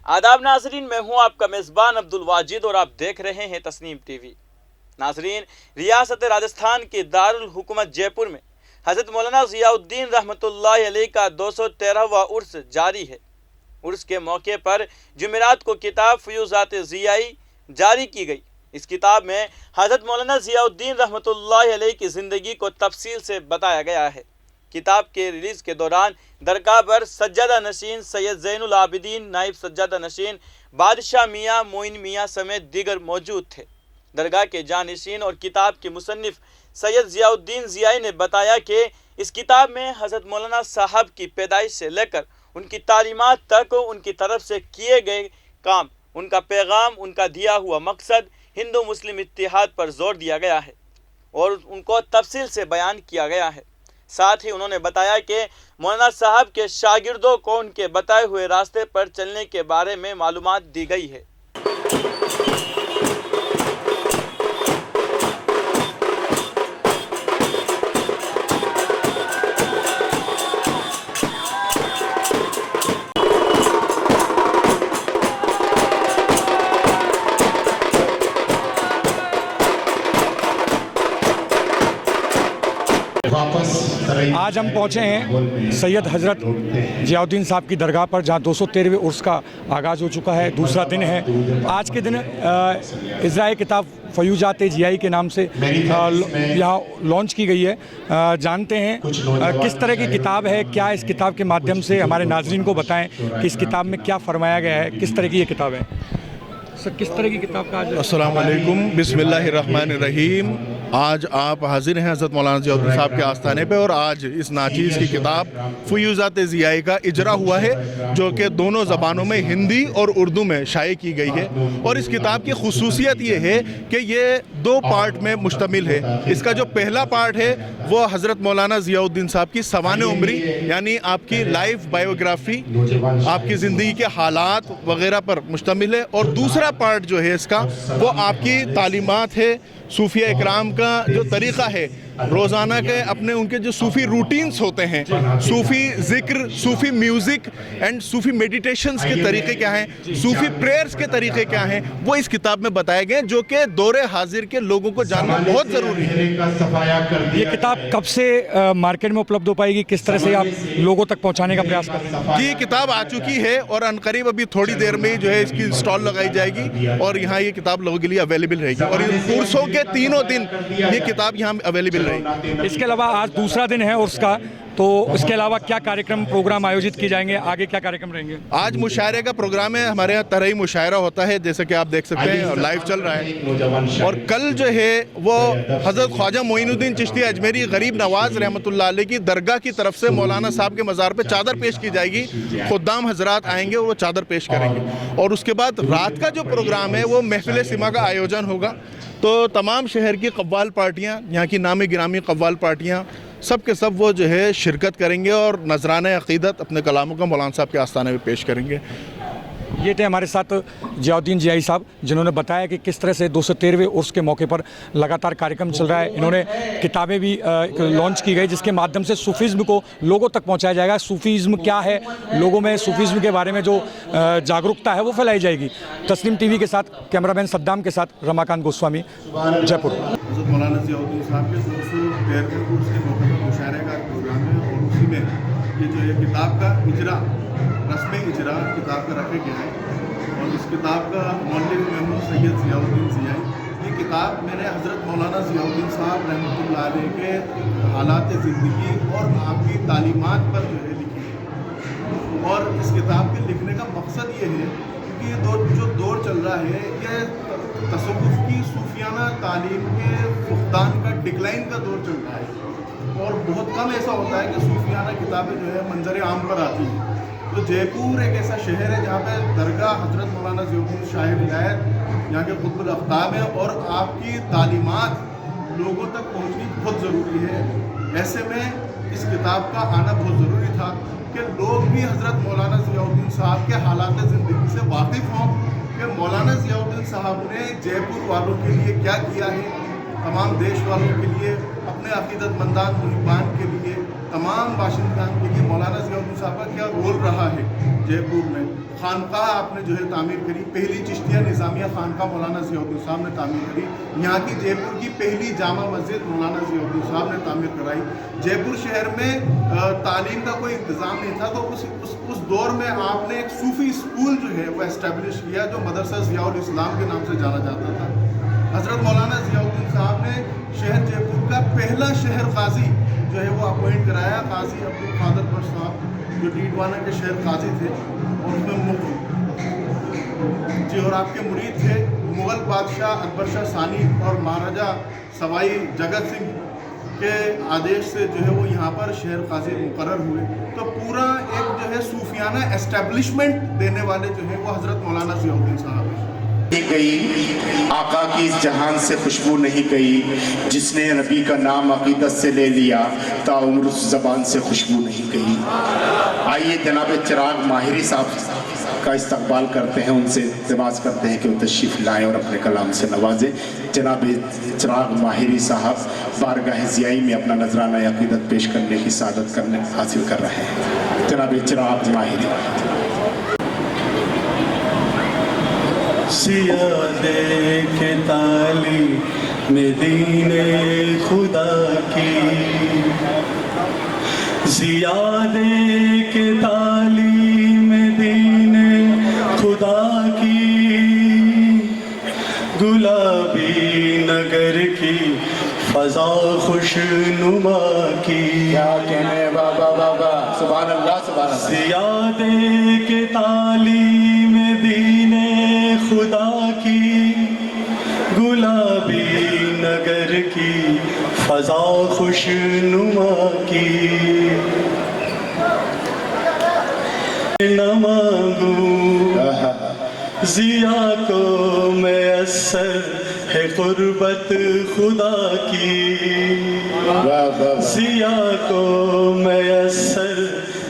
आदाब नाजरीन, मैं हूं आपका मेज़बान अब्दुल वाजिद और आप देख रहे हैं तस्नीम टीवी। नाजरीन, रियासत राजस्थान के दारुल हुकूमत जयपुर में हज़रत मौलाना ज़ियाउद्दीन रहमतुल्लाह अलैह का 213वां उर्स जारी है। उर्स के मौके पर जुमेरात को किताब फ़यूज़ात ज़ियाई जारी की गई। इस किताब में हज़रत मौलाना ज़ियाउद्दीन रहमतुल्लाह अलैह की ज़िंदगी को तफसील से बताया गया है। किताब के रिलीज़ के दौरान दरगाह पर सज्जादा नशीन सैयद ज़ैनुल आबिदीन, नाइब सज्जादा नशीन बादशाह मियाँ मोइन मियाँ समेत दीगर मौजूद थे। दरगाह के जानशीन और किताब के मुसन्निफ सैयद ज़ियाउद्दीन ज़ियाई ने बताया कि इस किताब में हज़रत मौलाना साहब की पैदाइश से लेकर उनकी तालीमात तक उनकी तरफ से किए गए काम, उनका पैगाम, उनका दिया हुआ मकसद हिंदू मुस्लिम इत्तिहाद पर जोर दिया गया है और उनको तफसील से बयान किया गया है। साथ ही उन्होंने बताया कि मौलाना साहब के शागिर्दों को उनके बताए हुए रास्ते पर चलने के बारे में मालूमात दी गई है। आज हम पहुँचे हैं सैयद हज़रत ज़ियाउद्दीन साहब की दरगाह पर, जहाँ 213वें उर्स का आगाज़ हो चुका है। दूसरा दिन है। आज के दिन इज़राए किताब फ़यूज़ात ज़ियाई के नाम से यहाँ लॉन्च की गई है। जानते हैं किस तरह की किताब है, क्या इस किताब के माध्यम से हमारे नाज़रीन को बताएं कि इस किताब में क्या फरमाया गया है, किस तरह की ये किताब है। सर, किस तरह की किताब का आज? अस्सलाम वालेकुम, बिस्मिल्लाहिर्रहमानिर्रहीम। आज आप हाजिर हैं हज़रत मौलाना ज़ियाउद्दीन साहब के आस्थाने पे और आज इस नाचीज़ की किताब फ़यूज़ात ज़ियाई का इजरा हुआ है, जो कि दोनों ज़बानों में हिंदी और उर्दू में शाये की गई है। और इस किताब की खुसूसियत ये है कि ये 2 पार्ट में मुश्तमिल है। इसका जो पहला पार्ट है वो हज़रत मौलाना ज़ियाउद्दीन साहब की सवाने उम्री, यानी आपकी लाइफ बायोग्राफ़ी, आपकी ज़िंदगी के हालात वगैरह पर मुश्तमिल है। और दूसरा पार्ट जो है इसका वो आपकी तालीमात है, सूफिया इकराम का जो तरीक़ा है रोज़ाना के अपने उनके जो सूफ़ी रूटीन्स होते हैं, सूफ़ी ज़िक्र, सूफ़ी म्यूज़िक एंड सूफ़ी मेडिटेशंस के तरीक़े क्या हैं, सूफ़ी प्रेयर्स के तरीक़े क्या हैं, वो इस किताब में बताए गए, जो कि दौरे हाजिर के लोगों को जानना बहुत ज़रूरी है। ये किताब कब से मार्केट में उपलब्ध हो पाएगी, किस तरह से आप लोगों तक पहुँचाने का प्रयास कर रहे हैं? जी, किताब आ चुकी है और अनकरीब अभी थोड़ी देर में जो है इसकी स्टॉल लगाई जाएगी और यहाँ ये किताब लोगों के लिए अवेलेबल रहेगी। और उर्सों के तीनों दिन ये किताब यहाँ अवेलेबल। इसके अलावा आज दूसरा दिन है उर्स का, तो इसके अलावा क्या कार्यक्रम प्रोग्राम आयोजित किए जाएंगे, आगे क्या कार्यक्रम रहेंगे? आज मुशायरे का प्रोग्राम है, हमारे यहाँ तरही मुशायरा होता है, जैसे कि आप देख सकते हैं लाइव चल रहा है। और कल जो है वो हज़रत ख्वाजा मोइनुद्दीन चिश्ती अजमेरी गरीब नवाज रहमतुल्लाह अलैह की दरगाह की तरफ से मौलाना साहब के मज़ार पे चादर पेश की जाएगी। खुद्दाम हजरात आएंगे और वो चादर पेश करेंगे। और उसके बाद रात का जो प्रोग्राम है वो महफिल सिमा का आयोजन होगा। तो तमाम शहर की कव्वाल पार्टियाँ, यहाँ की नामी गिरामी कव्वाल पार्टियाँ सब के सब वो जो है शिरकत करेंगे और नजराने अक़ीदत अपने कलामों का मौलाना साहब के आस्थाने में पेश करेंगे। ये थे हमारे साथ ज़ियाउद्दीन ज़ियाई साहब, जिन्होंने बताया कि किस तरह से 213वें उर्स के मौके पर लगातार कार्यक्रम चल रहा है। इन्होंने किताबें भी लॉन्च की गई, जिसके माध्यम से सूफीज़्म को लोगों तक पहुंचाया जाएगा। सूफीज़्म क्या है, लोगों में सूफीज़्म के बारे में जो जागरूकता है वो फैलाई जाएगी। तस्नीम टीवी के साथ कैमरामैन सद्दाम के साथ रमाकांत गोस्वामी, जयपुर। हज़रत मौलाना ज़ियाउद्दीन साहब के 213वें उर्स के मौके पर मुशायरे का प्रोग्राम है और उसी में ये जो है किताब का इजरा, रस्म इजरा किताब का रखा गया है। और इस किताब का मौलिक मैं हूँ सैयद ज़ियाउद्दीन ज़ियाई। ये किताब मैंने हज़रत मौलाना ज़ियाउद्दीन साहब रहमतुल्लाह अलैह के हालात ज़िंदगी और आपकी तालीमात पर जो है लिखी है। और इस किताब के लिखने का मकसद ये है क्योंकि ये जो दौर चल रहा है ये तसव्वुफ़ की सूफियाना तालीम के फुक़दान का, डिक्लाइन का दौर चल रहा है। और बहुत कम ऐसा होता है कि सूफियाना किताबें जो है मंजर आम पर आती हैं। तो जयपुर एक ऐसा शहर है जहाँ पे दरगाह हज़रत मौलाना ज़ियाउद्दीन शाह विलायत, यहाँ के क़ुत्बुल अक़ताब है और आपकी तालीमात लोगों तक पहुँचनी बहुत ज़रूरी है। ऐसे में इस किताब का आना बहुत ज़रूरी था कि लोग भी हज़रत मौलाना ज़ियाउद्दीन साहब के हालात ज़िंदगी से वाकिफ़ हों कि मौलाना ज़ियाउद्दीन साहब ने जयपुर वालों के लिए क्या किया है, तमाम देश वालों के लिए, अपने अक़ीदतमंदान मुहिबान के लिए, तमाम बाशिंदगान के लिए मौलाना ज़ियाउद्दीन साहब का क्या रोल रहा है जयपुर में। खानकाह आपने जो है तामीर करी, पहली चिश्तिया निज़ामिया खानकाह मौलाना ज़ियाउद्दीन साहब ने तामीर करी। यहाँ की जयपुर की पहली जामा मस्जिद मौलाना ज़ियाउद्दीन साहब ने तामीर कराई। जयपुर शहर में तालीम का कोई इंतज़ाम नहीं था, तो उस दौर में आपने एक सूफ़ी स्कूल जो है वो इस्टेब्लिश किया, जो मदरसा ज़ियाउल इस्लाम के नाम से जाना जाता था। हज़रत मौलाना ज़ियाउद्दीन साहब ने शहर जयपुर का पहला शहर काजी जो है वो अपॉइंट कराया, काजी अब्दुल कादर बख्श साहब, जो डीडवाना के शहर काजी थे, और उसमें जी और आपके मुरीद थे मुग़ल बादशाह अकबर शाह सानी और महाराजा सवाई जगत सिंह के आदेश से जो है वो यहाँ पर शहर काजी मुकर्रर हुए। तो पूरा एक जो है सूफियाना एस्टेब्लिशमेंट देने वाले जो है वो हज़रत मौलाना ज़ियाउद्दीन साहब हैं। गई आका की इस जहान से खुशबू नहीं गई, जिसने नबी का नाम अकीदत से ले लिया ताउम्र उस ज़बान से खुशबू नहीं गई। आइए जनाब चिराग माहिरी साहब का इस्तकबाल करते हैं, उनसे इल्तिमास करते हैं कि वो तशरीफ़ लाएँ और अपने कलाम से नवाजें। जनाब चिराग माहिरी साहब बारगाह ज़ियाई में अपना नजराना अकीदत पेश करने की सादत हासिल कर रहे हैं। जनाब चिराग माहिरी। सिया देखे तालीम दीने खुदा की, सिया देखे तालीम दीने खुदा की, गुलाबी नगर की फजा खुशनुमा की। क्या कहने बाबा बाबा, सुभान अल्लाह सुभान अल्लाह। सिया देखे तालीम दीने खुदा की, गुलाबी नगर की फजा खुशनुमा की। न मांगू ज़िया को मैसर है क़ुर्बत खुदा की, ज़िया को मैसर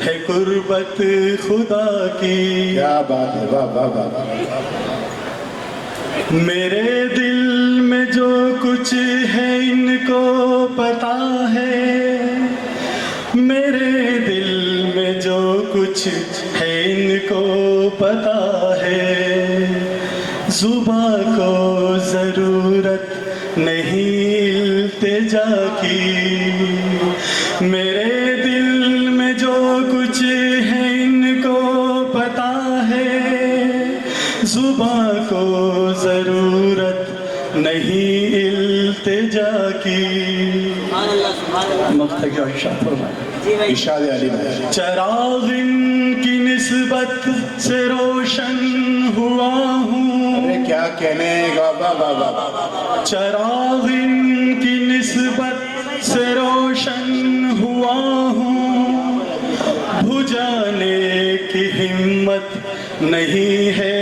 है क़ुर्बत खुदा की। क्या बात है, वाह वाह वाह। मेरे दिल में जो कुछ है इनको पता है, मेरे दिल में जो कुछ है इनको पता है। ज़ुबां को ज़रूरत नहीं इल्तिजा की, मेरे दिल में जो कुछ है इनको पता है। ज़ुबां को ज़रूरत नहीं इल्तिजा की। इशाद अली भाई। चराग़ की निस्बत से रोशन हुआ हूँ। अरे क्या कहने बाबा बाबा। चराग़ की निस्बत से रोशन हुआ हूँ, बुझाने की हिम्मत नहीं है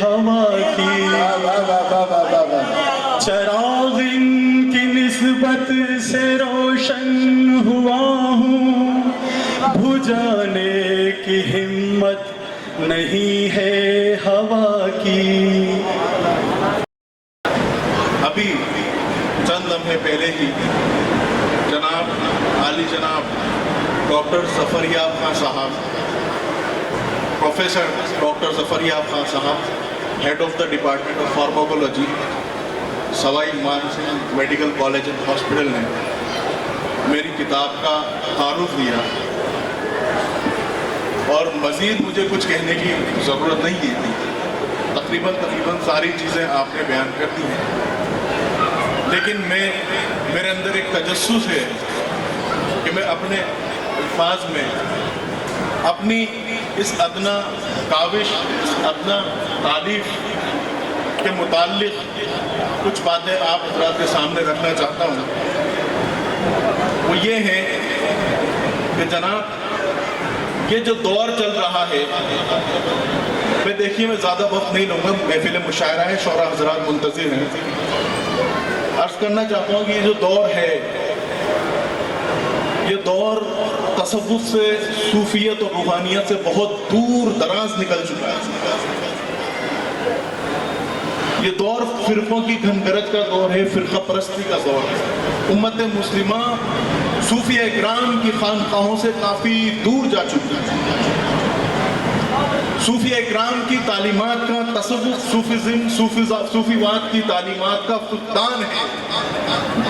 हवा की। चराग़ की निस्बत से रोशन हुआ हूँ, बुझाने की हिम्मत नहीं है हवा की। अभी चंद लम्हे पहले ही जनाब आली जनाब डॉक्टर ज़फ़रयाब खान साहब, प्रोफेसर डॉक्टर ज़फ़रयाब खान साहब, head of the department of pharmacology, Sawai Mansingh medical college and hospital ने मेरी किताब का तारुफ दिया, और मज़ीद मुझे कुछ कहने की ज़रूरत नहीं है। तकरीबन सारी चीज़ें आपने बयान कर दी हैं, लेकिन मेरे अंदर एक तजस्सुस है कि मैं अपने अल्फाज में अपनी इस अदना काविश, इस अदना तारीफ के मुताल्लिक़ कुछ बातें आप हज़रात के सामने रखना चाहता हूँ। वो ये है कि जनाब ये जो दौर चल रहा है, मैं देखिए मैं ज़्यादा वक्त नहीं लूँगा, महफिल मुशायरा है, शौरा हज़रात मुंतज़िर हैं। अर्ज़ करना चाहता हूँ कि ये जो दौर है, ये दौर तसव्वुफ़ से, सूफियत और रूहानियत से बहुत दूर दराज निकल चुका है। ये दौर फ़िरक़ों की घनगरज का दौर है, फ़िरक़ा परस्ती का दौर है। उम्मत मुस्लिमा صوفیہ اکرام کی خانقاہوں سے کافی دور جا چکا ہے۔ صوفیہ اکرام کی تعلیمات کا تصوف، صوفیوات کی تعلیمات کا فقدان ہے،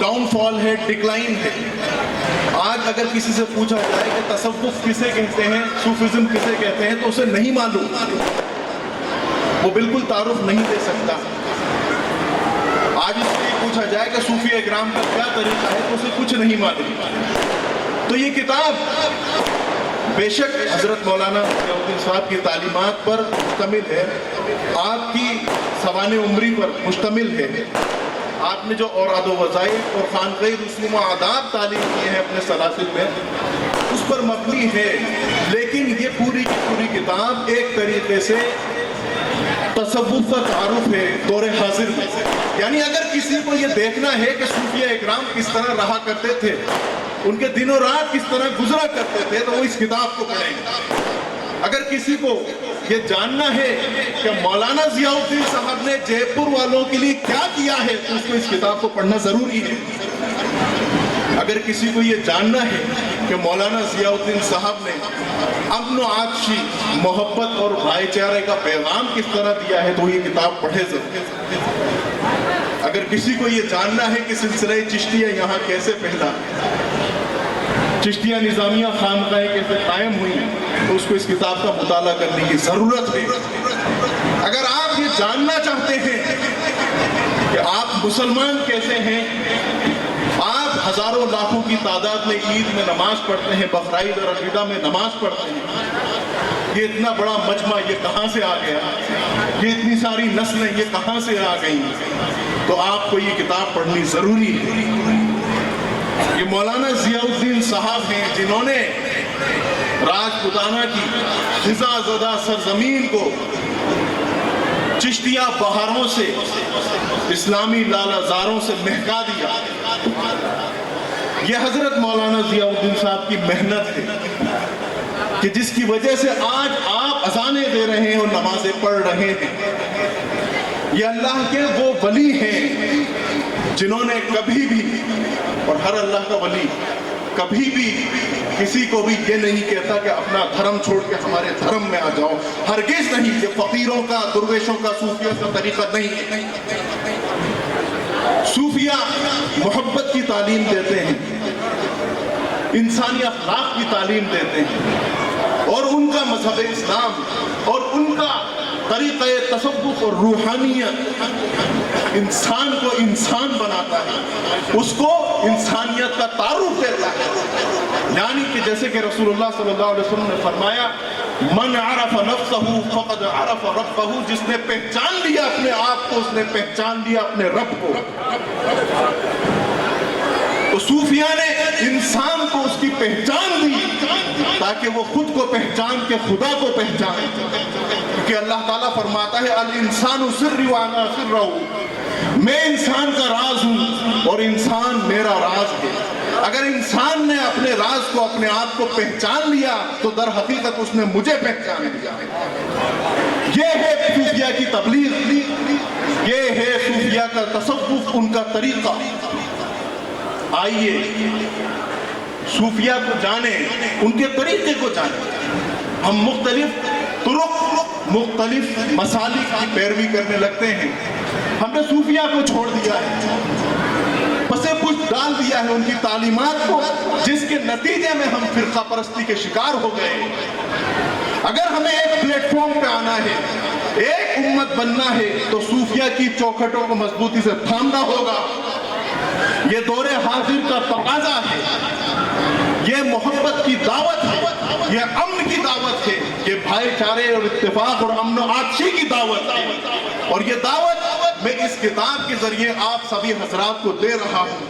ڈاؤن فال ہے، ڈکلائن ہے۔ آج اگر کسی سے پوچھا جائے کہ تصوف کسے کہتے ہیں، صوفیزم کسے کہتے ہیں، تو اسے نہیں معلوم، وہ بالکل تعارف نہیں دے سکتا۔ آج اس سے پوچھا جائے کہ صوفیہ اکرام کا کیا طریقہ ہے، تو اسے کچھ نہیں معلوم۔ تو یہ کتاب بے شک حضرت مولانا ضیاء الدین صاحب کی تعلیمات پر مشتمل ہے، آپ کی سوانح عمری پر مشتمل ہے۔ آپ نے جو اوراد و وظائف اور خانقاہی رسوم و آداب تعلیم کیے ہیں اپنے سلاسل میں، اس پر مبنی ہے، لیکن یہ پوری کی پوری کتاب ایک طریقے سے تصوف کا تعارف ہے دور حاضر میں۔ یعنی اگر کسی کو یہ دیکھنا ہے کہ صوفیہ اکرام کس طرح رہا کرتے تھے، ان کے دن و رات کس طرح گزرا کرتے تھے، تو وہ اس کتاب کو پڑھیں گے۔ اگر کسی کو یہ جاننا ہے کہ مولانا ضیاء الدین صاحب نے جے پور والوں کے لیے کیا کیا ہے، تو اس کو اس کتاب کو پڑھنا ضروری ہے۔ اگر کسی کو یہ جاننا ہے کہ مولانا ضیاء الدین صاحب نے امن و آتشی، محبت اور بھائی چارے کا پیغام کس طرح دیا ہے، تو یہ کتاب پڑھے ضرور۔ اگر کسی کو یہ جاننا ہے کہ سلسلہ چشتیہ یہاں کیسے پھیلا، چشتیہ نظامیہ خانقاہیں کیسے قائم ہوئی، تو اس کو اس کتاب کا مطالعہ کرنے کی ضرورت ہے۔ اگر آپ یہ جاننا چاہتے ہیں کہ آپ مسلمان کیسے ہیں، آپ ہزاروں لاکھوں کی تعداد میں عید میں نماز پڑھتے ہیں، بقرعید اور عقیدہ میں نماز پڑھتے ہیں، یہ اتنا بڑا مجمع یہ کہاں سے آ گیا، یہ اتنی ساری نسلیں یہ کہاں سے آ گئیں، تو آپ کو یہ کتاب پڑھنی ضروری ہے۔ یہ مولانا ضیاء الدین صاحب ہیں جنہوں نے راجپوتانہ کی خزاں زدہ سرزمین کو چشتیہ بہاروں سے، اسلامی لالہ زاروں سے مہکا دیا۔ یہ حضرت مولانا ضیاء الدین صاحب کی محنت ہے کہ جس کی وجہ سے آج آپ اذانیں دے رہے ہیں اور نمازیں پڑھ رہے ہیں۔ یہ اللہ کے وہ ولی ہیں جنہوں نے کبھی بھی، اور ہر اللہ کا ولی کبھی بھی کسی کو بھی یہ نہیں کہتا کہ اپنا دھرم چھوڑ کے ہمارے دھرم میں آ جاؤ، ہرگز نہیں۔ یہ فقیروں کا، درویشوں کا، صوفیوں کا طریقہ نہیں ہے۔ صوفیہ محبت کی تعلیم دیتے ہیں، انسانی اخلاق کی تعلیم دیتے ہیں، اور ان کا مذہب اسلام اور ان کا طریقہ تصوف اور روحانیت انسان کو انسان بناتا ہے، اس کو انسانیت کا تعارف دیتا ہے۔ یعنی کہ جیسے کہ رسول اللہ صلی اللہ علیہ وسلم نے فرمایا، من عرف نفسہ فقد عرف ربہ، جس نے پہچان لیا اپنے آپ کو، اس نے پہچان لیا اپنے رب کو۔ تو صوفیہ نے انسان کو اس کی پہچان دی تاکہ وہ خود کو پہچان کے خدا کو پہچانے، کیونکہ اللہ تعالیٰ فرماتا ہے الانسان سری وانا سرہ، میں انسان کا راز ہوں اور انسان میرا راز ہے۔ اگر انسان نے اپنے راز کو، اپنے آپ کو پہچان لیا تو در حقیقت اس نے مجھے پہچان لیا۔ یہ ہے صوفیہ کی تبلیغ، یہ ہے صوفیہ کا تصوف، ان کا طریقہ۔ آئیے صوفیہ کو جانیں، ان کے طریقے کو جانیں۔ ہم مختلف طرق، مختلف مسالک کی پیروی کرنے لگتے ہیں۔ ہم نے صوفیہ کو چھوڑ دیا ہے، پسے پشت ڈال دیا ہے ان کی تعلیمات کو، جس کے نتیجے میں ہم فرقہ پرستی کے شکار ہو گئے۔ اگر ہمیں ایک پلیٹ فارم پہ آنا ہے، ایک امت بننا ہے، تو صوفیہ کی چوکھٹوں کو مضبوطی سے تھامنا ہوگا۔ یہ دور حاضر کا تقاضا ہے، یہ محبت کی دعوت ہے، یہ امن کی دعوت ہے، یہ بھائی چارے اور اتفاق اور امن و آتشی کی دعوت ہے، اور یہ دعوت میں اس کتاب کے ذریعے آپ سبھی حضرات کو دے رہا ہوں۔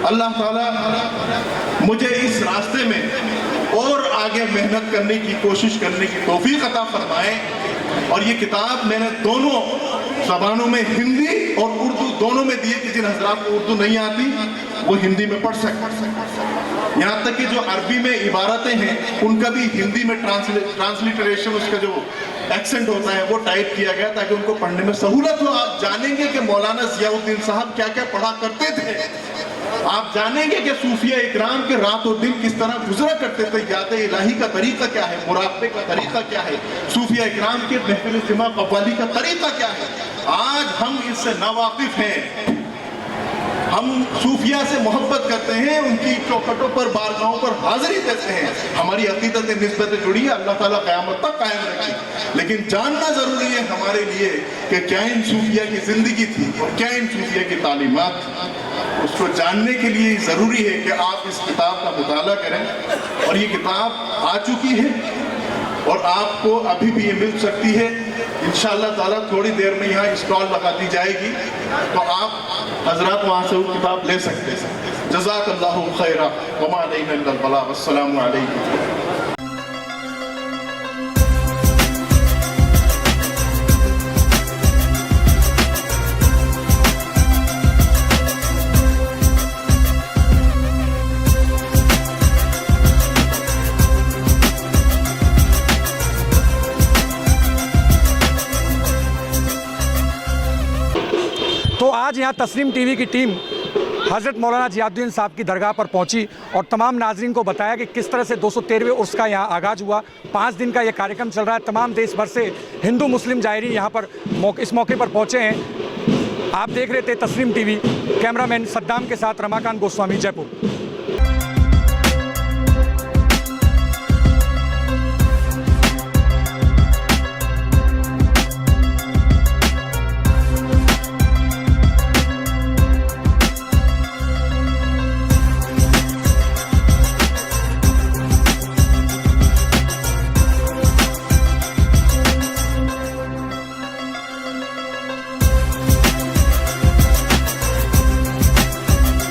اللہ تعالیٰ مجھے اس راستے میں اور آگے محنت کرنے کی کوشش کرنے کی توفیق عطا فرمائے، اور یہ کتاب میں نے دونوں زبانوں میں، ہندی اور اردو دونوں میں دیے کہ جن حضرات کو اردو نہیں آتی وہ ہندی میں پڑھ سکتے۔ یہاں تک کہ جو عربی میں عبارتیں ہیں ان کا بھی ہندی میں ٹرانسلیٹریشن، اس کا جو ایکسنٹ ہوتا ہے وہ ٹائپ کیا گیا تاکہ ان کو پڑھنے میں سہولت ہو۔ آپ جانیں گے کہ مولانا ضیاء الدین صاحب کیا کیا پڑھا کرتے تھے، آپ جانیں گے کہ صوفیہ اکرام کے رات و دن کس طرح گزرا کرتے تھے، یاد الہی کا طریقہ کیا ہے، مراقبے کا طریقہ کیا ہے، صوفیہ اکرام کے محفل جمع قوالی کا طریقہ کیا ہے۔ آج ہم اس سے ناواقف ہیں، ہم صوفیہ سے محبت کرتے ہیں، ان کی چوکھٹوں پر بارگاہوں پر حاضری دیتے ہیں، ہماری عقیدت نسبت جڑی ہے، اللہ تعالیٰ قیامت تک قائم رکھے، لیکن جاننا ضروری ہے ہمارے لیے کہ کیا ان صوفیہ کی زندگی تھی اور کیا ان صوفیہ کی تعلیمات تھی۔ اس کو جاننے کے لیے ضروری ہے کہ آپ اس کتاب کا مطالعہ کریں، اور یہ کتاب آ چکی ہے اور آپ کو ابھی بھی یہ مل سکتی ہے انشاءاللہ تعالیٰ، تھوڑی دیر میں یہاں اسٹال لگا دی جائے گی تو آپ حضرات وہاں سے وہ کتاب لے سکتے ہیں۔ جزاک اللہ خیرا وما علینا الا البلاغ، السلام علیکم۔ तो आज यहाँ तस्नीम टीवी की टीम हज़रत मौलाना ज़ियाउद्दीन साहब की दरगाह पर पहुंची और तमाम नाज़रीन को बताया कि किस तरह से 213वें उर्स का यहाँ आगाज़ हुआ। 5 दिन का ये कार्यक्रम चल रहा है। तमाम देश भर से हिंदू मुस्लिम ज़ायरीन यहाँ पर इस मौके पर पहुँचे हैं। आप देख रहे थे तस्नीम टीवी। कैमरामैन सद्दाम के साथ रमाकांत गोस्वामी, जयपुर।